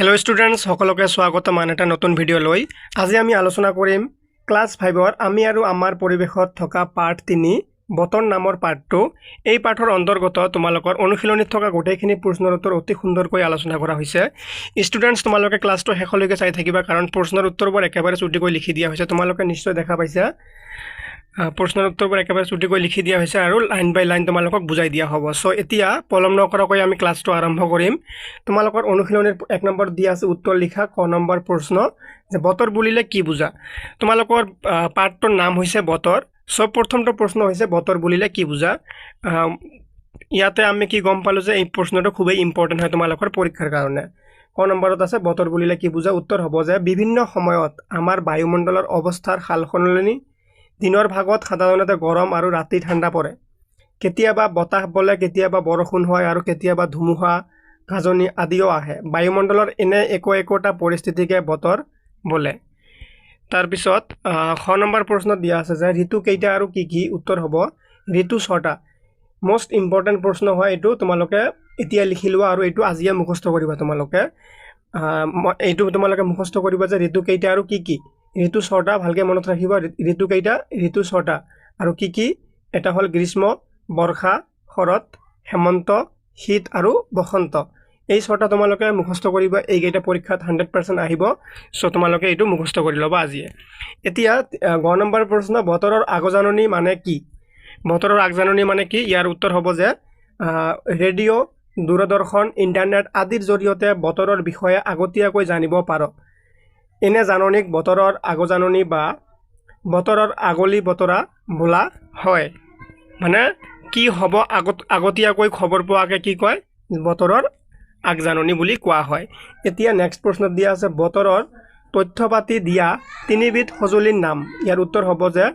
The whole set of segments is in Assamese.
हेलो स्टूडेंट्स সকলকে স্বাগতম আন এটা নতুন ভিডিও লৈ আজি আমি আলোচনা কৰিম ক্লাস 5ৰ আমি আৰু আমাৰ পৰিবেশত থকা পাঠ 3 বতৰ নামৰ পাঠটো এই পাঠৰ অন্তৰ্গত তোমালোকৰ অনুশীলনীত থকা গোটেইখিনি প্ৰশ্নৰ উত্তৰ অতি সুন্দৰকৈ আলোচনা কৰা হৈছে স্টুডেন্টস তোমালোকে ক্লাসটো শেষলৈকে চাই থাকিবা কাৰণ প্ৰশ্নৰ উত্তৰবোৰ একেবাৰে চুটিকৈ লিখি দিয়া হৈছে তোমালোকে নিশ্চয় দেখা পাইছা প্ৰশ্নৰ উত্তৰবোৰ একেবাৰে চুটিকৈ লিখি দিয়া হৈছে আৰু লাইন বাই লাইন তোমালোকক বুজাই দিয়া হ'ব সো এতিয়া পলম নকৰাকৈ আমি ক্লাসটো আৰম্ভ কৰিম তোমালোকৰ অনুশীলনীৰ 1 নম্বৰ দিয়া আছে উত্তৰ লিখা ক নম্বৰ প্ৰশ্ন যে বতৰ বুলিলে কি বুজা তোমালোকৰ পাঠটোৰ নাম হৈছে বতৰ সো প্ৰথমটো প্ৰশ্ন হৈছে বতৰ বুলিলে কি বুজা ইয়াতে আমি কি গম পালো যে এই প্ৰশ্নটো খুবই ইম্পৰ্টেন্ট হয় তোমালোকৰ পৰীক্ষাৰ কাৰণে ক নম্বৰত আছে বতৰ বুলিলে কি বুজা উত্তৰ হ'ব যে বিভিন্ন সময়ত আমাৰ বায়ুমণ্ডলৰ অৱস্থাৰ সালসলনি দিনৰ ভাগত সাধাৰণতে গৰম আৰু ৰাতি ঠাণ্ডা পৰে কেতিয়াবা বতাহ বলে কেতিয়াবা বৰষুণ হয় আৰু কেতিয়াবা ধুমুহা গাজনি আদিও আহে বায়ুমণ্ডলৰ এনে একোটা পৰিস্থিতিকে বতৰ বলে তাৰ পিছত খ নম্বৰ প্ৰশ্ন দিয়া আছে যে ঋতু কেইটা আৰু কি কি উত্তৰ হ'ব ঋতু 6টা মোস্ট ইম্পৰ্টেন্ট প্ৰশ্ন হয় এটো তোমালোকে এতিয়া লিখি লোৱা আৰু এটো আজিয়ে মুখস্থ কৰিবা তোমালোকে এইটো তোমালোকে মুখস্থ কৰিবা যে ঋতু কেইটা আৰু কি কি ঋতু 6টা ভালকে মনত ৰাখিবা ঋতু কেইটা ঋতু 6টা আৰু কি কি এটা হল গ্ৰীষ্ম বৰ্ষা শৰৎ হেমন্ত শীত আৰু বসন্ত এই 6টা তোমালোকে মুখস্থ কৰিবা এই কেইটা পৰীক্ষাত 100% আহিব সো তোমালোকে এটো মুখস্থ কৰি লবা আজি এতিয়া গ নম্বৰ প্ৰশ্ন বতৰৰ আগজাননী মানে কি বতৰৰ আগজাননী মানে কি ইয়াৰ উত্তৰ হ'ব যে ৰেডিও দূৰদৰ্শন ইন্টাৰনেট আদিৰ জৰিয়তে বতৰৰ বিষয়ে আগতীয়াকৈ জানিব পাৰো এনে জাননীক বতৰৰ আগজাননী বা বতৰৰ আগলি বতৰা বোলা হয় মানে কি হ'ব আগতীয়াকৈ খবৰ পোৱাকে কি কয় বতৰৰ আগজাননী বুলি কোৱা হয় এতিয়া নেক্সট প্ৰশ্ন দিয়া আছে বতৰৰ তথ্যপাতি দিয়া তিনিবিধ সঁজুলিৰ নাম ইয়াৰ উত্তৰ হ'ব যে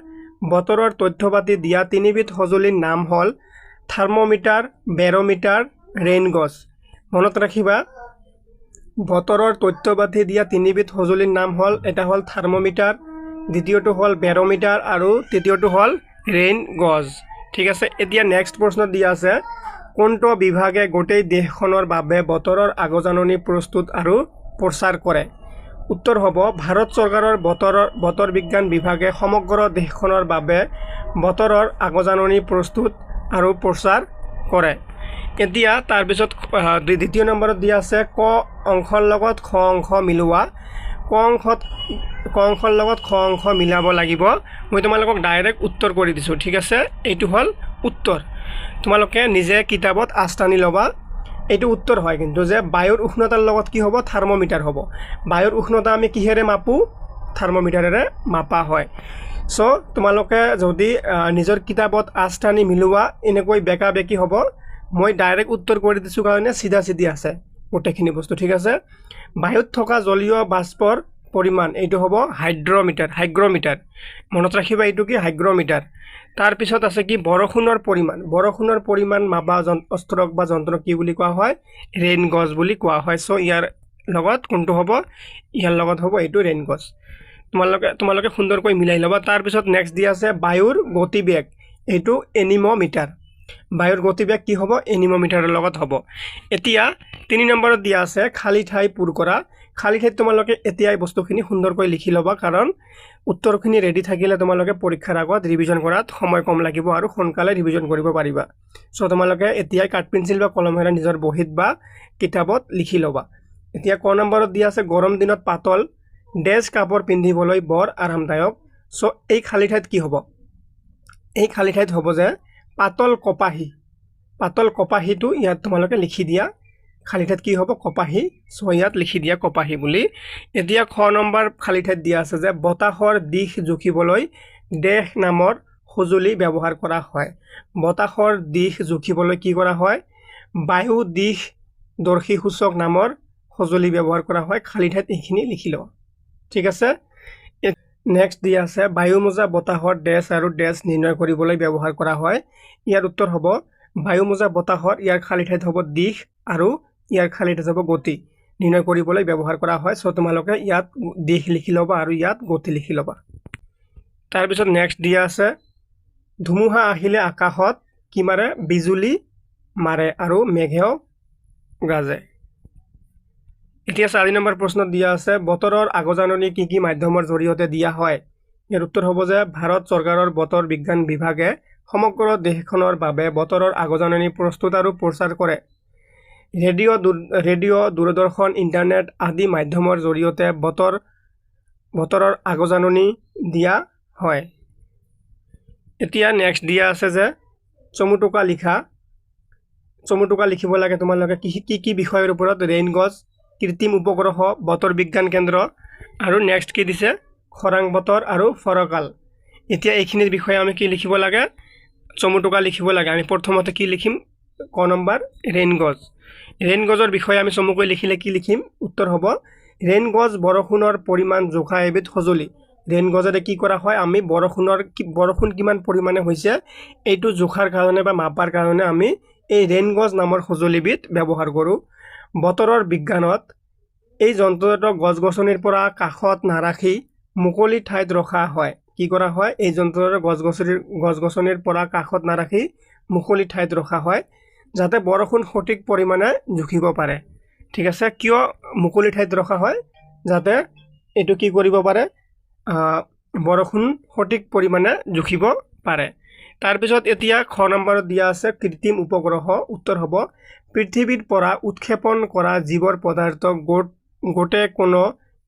বতৰৰ তথ্যপাতি দিয়া তিনিবিধ সঁজুলিৰ নাম হ'ল থাৰ্মোমিটাৰ বেৰোমিটাৰ ৰেইন গজ মনত ৰাখিবা বতৰৰ তথ্যপাতি দিয়া তিনিবিধ সঁজুলিৰ নাম হ'ল এটা হ'ল থাৰ্মোমিটাৰ দ্বিতীয়টো হ'ল বেৰোমিটাৰ আৰু তৃতীয়টো হ'ল ৰেইন গজ ঠিক আছে এতিয়া নেক্সট প্ৰশ্ন দিয়া আছে কোনটো বিভাগে গোটেই দেশখনৰ বাবে বতৰৰ আগজাননী প্ৰস্তুত আৰু প্ৰচাৰ কৰে উত্তৰ হ'ব ভাৰত চৰকাৰৰ বতৰ বিজ্ঞান বিভাগে সমগ্ৰ দেশখনৰ বাবে বতৰৰ আগজাননী প্ৰস্তুত আৰু প্ৰচাৰ কৰে এতিয়া তাৰ পিছত দ্বিতীয় নম্বৰত দিয়া আছে ক অংশৰ লগত খ অংশ মিলোৱা ক অংশৰ লগত খ অংশ মিলাব লাগিব মই তোমালোকক ডাইৰেক্ট উত্তৰ কৰি দিছো ঠিক আছে এইটো হল উত্তৰ তোমালোকে নিজে কিতাপত আস্থানি লবা এইটো উত্তৰ হয় কিন্তু যে বায়ুৰ উষ্ণতাৰ লগত কি হ'ব থাৰ্মোমিটাৰ হ'ব বায়ুৰ উষ্ণতা আমি কিহেৰে মাপো থাৰ্মোমিটাৰেৰে মাপা হয় সো তোমালোকে যদি নিজৰ কিতাপত আস্থানি মিলোৱা এনেকৈ বেকা বেকি হ'ব মই ডাইৰেক্ট উত্তৰ কৰি দিছো কাৰণে সিধা সিধি আছে গোটেইখিনি বস্তু ঠিক আছে বায়ুত থকা জলীয় বাষ্পৰ পৰিমাণ এইটো হ'ব হাইগ্ৰমিটাৰ মনত ৰাখিবা এইটো কি হাইগ্ৰমিটাৰ তাৰ পিছত আছে কি বৰষুণৰ পৰিমাণ মাপা অস্ত্ৰক বা যন্ত্ৰক কি বুলি কোৱা হয় ৰেইন গজ বুলি কোৱা হয় সো ইয়াৰ লগত কোনটো হ'ব ইয়াৰ লগত হ'ব এইটো ৰেইন গজ তোমালোকে সুন্দৰকৈ মিলাই লবা তাৰ পিছত নেক্সট দিয়া আছে বায়ুৰ গতিবেগ এইটো এনিমোমিটাৰ বায়ুৰ গতিবেগ কি হ'ব এনিমোমিটাৰৰ লগত হ'ব এতিয়া 3 নম্বৰত দিয়া আছে খালি ঠাই পূৰ কৰা খালি ঠাইত তোমালোকে এতিয়াই বস্তুখিনি সুন্দৰকৈ লিখি লবা কাৰণ উত্তৰখিনি ৰেডি থাকিলে তোমালোকে পৰীক্ষাৰ আগত ৰিভিজন কৰাত সময় কম লাগিব আৰু সোনকালে ৰিভিজন কৰিব পাৰিবা সো তোমালোকে এতিয়াই কাট পেন্সিল বা কলমেৰে নিজৰ বহিত বা কিতাপত লিখি লবা এতিয়া ক নম্বৰত দিয়া আছে গৰম দিনত পাতল ড্ৰেছ কাপোৰ পিন্ধিবলৈ বৰ আৰামদায়ক সো এই খালি ঠাইত কি হ'ব এই খালি ঠাইত হ'ব যে পাতল কপাহীটো ইয়াত তোমালোকে লিখি দিয়া খালি ঠাইত কি হ'ব কপাহী সো ইয়াত লিখি দিয়া কপাহী বুলি এতিয়া খ নম্বৰ খালি ঠাইত দিয়া আছে যে বতাহৰ দিশ জুখিবলৈ দেশ নামৰ সঁজুলি ব্যৱহাৰ কৰা হয় বতাহৰ দিশ জুখিবলৈ কি কৰা হয় বায়ু দিশ দৰ্শী সূচক নামৰ সঁজুলি ব্যৱহাৰ কৰা হয় খালি ঠাইত এইখিনি লিখি লও ঠিক আছে নেক্সট দিয়া আছে বায়ু মোজা বতাহৰ ড্ৰেছ আৰু ড্ৰেছ নিৰ্ণয় কৰিবলৈ ব্যৱহাৰ কৰা হয় ইয়াৰ উত্তৰ হ'ব বায়ু মোজা বতাহৰ ইয়াৰ খালি ঠাইত হ'ব দিশ আৰু ইয়াৰ খালি ঠাইত হ'ব গতি নিৰ্ণয় কৰিবলৈ ব্যৱহাৰ কৰা হয় সো তোমালোকে ইয়াত দিশ লিখি লবা আৰু ইয়াত গতি লিখি লবা তাৰ পিছত নেক্সট দিয়া আছে ধুমুহা আহিলে আকাশত কি মাৰে বিজুলী মাৰে আৰু মেঘেও গাজে এতিয়া 4 নম্বৰ প্ৰশ্নত দিয়া আছে বতৰৰ আগজাননী কি কি মাধ্যমৰ জৰিয়তে দিয়া হয়। ইয়াৰ উত্তৰ হ'ব যে ভাৰত চৰকাৰৰ বতৰ বিজ্ঞান বিভাগে সমগ্ৰ দেশখনৰ বাবে বতৰৰ আগজাননী প্ৰস্তুত আৰু প্ৰচাৰ কৰে। ৰেডিঅ' দূৰদৰ্শন ইণ্টাৰনেট আদি মাধ্যমৰ জৰিয়তে বতৰৰ আগজাননী দিয়া হয়। এতিয়া নেক্সট দিয়া আছে যে চমুটোকা লিখিব লাগে তোমালোকে কি বিষয়ৰ ওপৰত ৰেইন গজ, কৃত্ৰিম উপগ্ৰহ, বতৰ বিজ্ঞান কেন্দ্ৰ আৰু নেক্সট কি দিছে খৰাং বতৰ আৰু ফৰকাল। এতিয়া এইখিনিৰ বিষয়ে আমি কি লিখিব লাগে চমুটোকা লিখিব লাগে। আমি প্ৰথমতে কি লিখিম ক নম্বৰ ৰেইন গজৰ বিষয়ে আমি চমুকৈ লিখিলে কি লিখিম উত্তৰ হ'ব ৰেইন গজ বৰষুণৰ পৰিমাণ জোখা এবিধ সঁজুলি। ৰেইন গজেৰে কি কৰা হয় আমি বৰষুণ কিমান পৰিমাণে হৈছে এইটো জোখাৰ কাৰণে বা মাপাৰ কাৰণে আমি এই ৰেইন গজ নামৰ সঁজুলিবিধ ব্যৱহাৰ কৰোঁ। বতৰৰ বিজ্ঞানত এই যন্ত্ৰটো গছ-গছনিৰ পৰা কাষত নাৰাখি মুকলি ঠাইত ৰখা হয়। কি কৰা হয় এই যন্ত্ৰটো গছ-গছনিৰ পৰা কাষত নাৰাখি মুকলি ঠাইত ৰখা হয় যাতে বৰষুণ সঠিক পৰিমাণে জুখিব পাৰে। ঠিক আছে, কিয় মুকলি ঠাইত ৰখা হয় যাতে এইটো কি কৰিব পাৰে বৰষুণ সঠিক পৰিমাণে জুখিব পাৰে। তাৰপিছত এতিয়া খ নম্বৰত দিয়া আছে কৃত্ৰিম উপগ্ৰহ। উত্তৰ হ'ব পৃথিৱীৰ পৰা উৎক্ষেপণ কৰা জীৱৰ পদাৰ্থ গোটে কোনো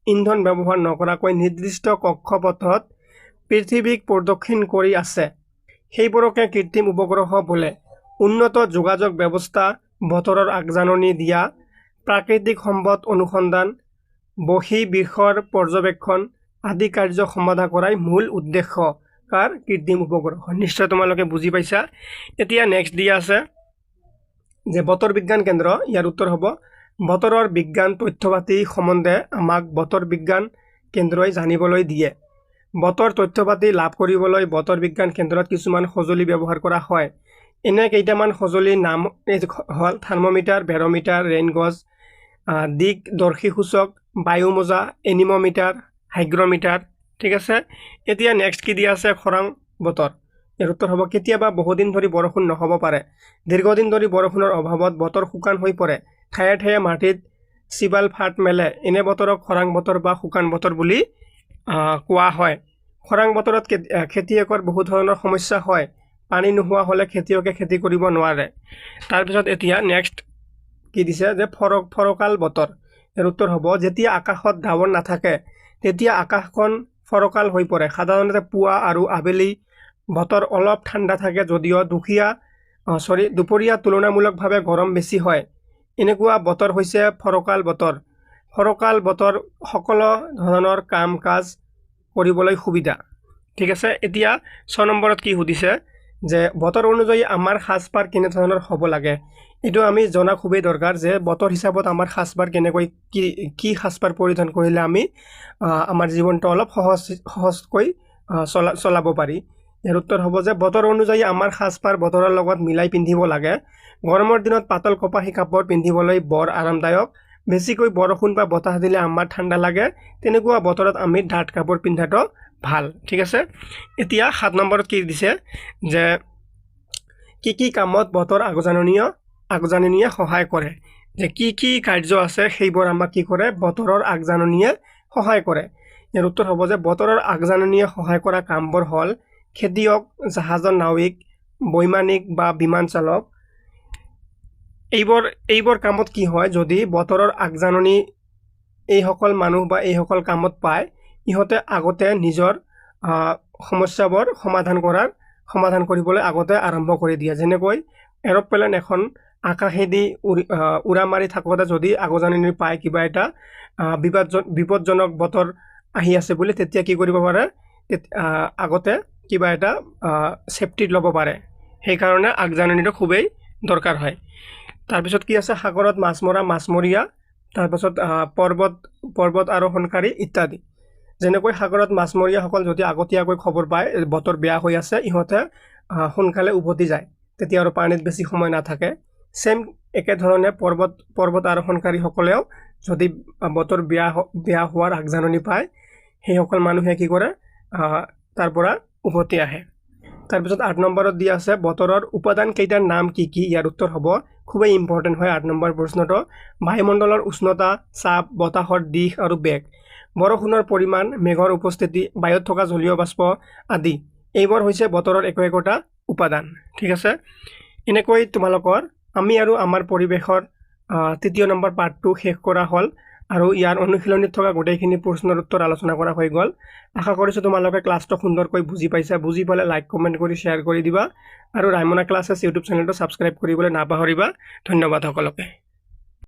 ইন্ধন ব্যৱহাৰ নকৰাকৈ নিৰ্দিষ্ট কক্ষপথত পৃথিৱীক প্ৰদক্ষিণ কৰি আছে সেইবোৰকে কৃত্ৰিম উপগ্ৰহ বোলে। উন্নত যোগাযোগ ব্যৱস্থা, বতৰৰ আগজাননী দিয়া, প্ৰাকৃতিক সম্পদ অনুসন্ধান, বহিৰ্বিশ্বৰ পৰ্যবেক্ষণ আদি কাৰ্য সমাধা কৰাই মূল উদ্দেশ্য কাৰ কৃত্ৰিম উপগ্ৰহ। নিশ্চয় তোমালোকে বুজি পাইছা। এতিয়া নেক্সট দিয়া আছে যে বতৰ বিজ্ঞান কেন্দ্ৰ। ইয়াৰ উত্তৰ হ'ব বতৰৰ বিজ্ঞান তথ্যপাতি সম্বন্ধে আমাক বতৰ বিজ্ঞান কেন্দ্ৰই জানিবলৈ দিয়ে। বতৰ তথ্যপাতি লাভ কৰিবলৈ বতৰ বিজ্ঞান কেন্দ্ৰত কিছুমান সঁজুলি ব্যৱহাৰ কৰা হয়। এনে কেইটামান সঁজুলিৰ নাম হ'ল থাৰ্মোমিটাৰ, বেৰমিটাৰ, ৰেইন গজ, দিগদৰ্শী সূচক, বায়ু মোজা, এনিমোমিটাৰ, হাইগ্ৰমিটাৰ। ঠিক আছে, এতিয়া নেক্সট কি দিয়া আছে খৰাং বতৰ। ইয়াৰ উত্তৰ হ'ব কেতিয়াবা বহুদিন ধৰি বৰষুণ নহ'ব পাৰে। দীৰ্ঘদিন ধৰি বৰষুণৰ অভাৱত বতৰ শুকান হৈ পৰে, ঠায়ে ঠায়ে মাটিত চিবাল ফাট মেলে। এনে বতৰক খৰাং বতৰ বা শুকান বতৰ বুলি কোৱা হয়। খৰাং বতৰত খেতিয়কৰ বহু ধৰণৰ সমস্যা হয়। পানী নোহোৱা হ'লে খেতিয়কে খেতি কৰিব নোৱাৰে। তাৰপিছত এতিয়া নেক্সট কি দিছে যে ফৰকাল বতৰ। ইয়াৰ উত্তৰ হ'ব যেতিয়া আকাশত ডাৱৰ নাথাকে তেতিয়া আকাশখন ফৰকাল হৈ পৰে। সাধাৰণতে পুৱা আৰু আবেলি বতৰ অলপ ঠাণ্ডা থাকে যদিও দুপৰীয়া তুলনামূলকভাৱে গৰম বেছি হয়। এনেকুৱা বতৰ হৈছে ফৰকাল বতৰ। ফৰকাল বতৰ সকলো ধৰণৰ কাম কাজ কৰিবলৈ সুবিধা। ঠিক আছে, এতিয়া 6 নম্বৰত কি সুধিছে যে বতৰ অনুযায়ী আমাৰ সাজপাৰ কেনেধৰণৰ হ'ব লাগে। এইটো আমি জনা খুবেই দৰকাৰ যে বতৰ হিচাপত আমাৰ সাজপাৰ কেনেকৈ কি সাজপাৰ পৰিধান কৰিলে আমি আমাৰ জীৱনটো অলপ সহজকৈ চলাব পাৰি। ইয়াৰ উত্তৰ হ'ব যে বতৰ অনুযায়ী আমাৰ সাজপাৰ বতৰৰ লগত মিলাই পিন্ধিব লাগে। গৰমৰ দিনত পাতল কপাহী কাপোৰ পিন্ধিবলৈ বৰ আৰামদায়ক। বেছিকৈ বৰষুণ বা বতাহ দিলে আমাৰ ঠাণ্ডা লাগে, তেনেকুৱা বতৰত আমি ডাঠ কাপোৰ পিন্ধাটো ভাল। ঠিক আছে, এতিয়া 7 নম্বৰত কি দিছে যে কি কামত বতৰ আগজাননীয়ে সহায় কৰে। যে কি কাৰ্য আছে সেইবোৰ আমাক কি কৰে বতৰৰ আগজাননীয়ে সহায় কৰে। ইয়াৰ উত্তৰ হ'ব যে বতৰৰ আগজাননীয়ে সহায় কৰা কামবোৰ হ'ল খেতিয়ক, জাহাজৰ নাৱিক, বৈমানিক বা বিমান চালক। এইবোৰ কামত কি হয় যদি বতৰৰ আগজাননী এইসকল মানুহ বা এইসকল কামত পায় ইহঁতে আগতে নিজৰ সমস্যাবোৰ সমাধান কৰিবলৈ আগতে আৰম্ভ কৰি দিয়ে। যেনেকৈ এৰোপ্লেন এখন আকাশেদি উৰা মাৰি থাকোঁতে যদি আগজাননী পায় কিবা এটা বিপদজনক বতৰ আহি আছে বুলি, তেতিয়া কি কৰিব পাৰে আগতে কিবা এটা ছেফটিত ল'ব পাৰে। সেইকাৰণে আগজাননীটো খুবেই দৰকাৰ হয়। তাৰপিছত কি আছে সাগৰত মাছ মৰা মাছমৰীয়া, তাৰপিছত পৰ্বত আৰোহণকাৰী ইত্যাদি। যেনেকৈ সাগৰত মাছমৰীয়াসকল যদি আগতীয়াকৈ খবৰ পায় বতৰ বেয়া হৈ আছে ইহঁতে সোনকালে উভতি যায়, তেতিয়া আৰু পানীত বেছি সময় নাথাকে। একেধৰণে পৰ্বত আৰোহণকাৰীসকলেও যদি বতৰ বেয়া হোৱাৰ আগজাননী পায় সেইসকল মানুহে কি কৰে তাৰ পৰা উভতি আহে। তাৰপিছত 8 নম্বৰত দিয়া আছে বতৰৰ উপাদান কেইটাৰ নাম কি কি ইয়াৰ উত্তৰ হ'ব খুবেই ইম্পৰ্টেণ্ট হয় 8 নম্বৰ প্ৰশ্নটো বায়ুমণ্ডলৰ উষ্ণতা চাপ বতাহৰ দিশ আৰু বেগ বৰষুণৰ পৰিমাণ মেঘৰ উপস্থিতি বায়ুত থকা জলীয় বাষ্প আদি এইবোৰ হৈছে বতৰৰ একোটা উপাদান ঠিক আছে এনেকৈ তোমালোকৰ আমি আৰু আমাৰ পৰিৱেশৰ তৃতীয় নম্বৰ পাঠটো শেষ কৰা হ'ল আৰু ইয়াৰ অনুশীলনীত থকা গোটেইখিনি প্ৰশ্নৰ উত্তৰ আলোচনা কৰা হৈ গ'ল আশা কৰিছোঁ তোমালোকে ক্লাছটো সুন্দৰকৈ বুজি পাইছা বুজি পালে লাইক কমেন্ট কৰি শ্বেয়াৰ কৰি দিবা আৰু ৰাইমনা ক্লাছেছ ইউটিউব চেনেলটো সাবস্ক্ৰাইব কৰিবলৈ নাপাহৰিবা ধন্যবাদ সকলোকে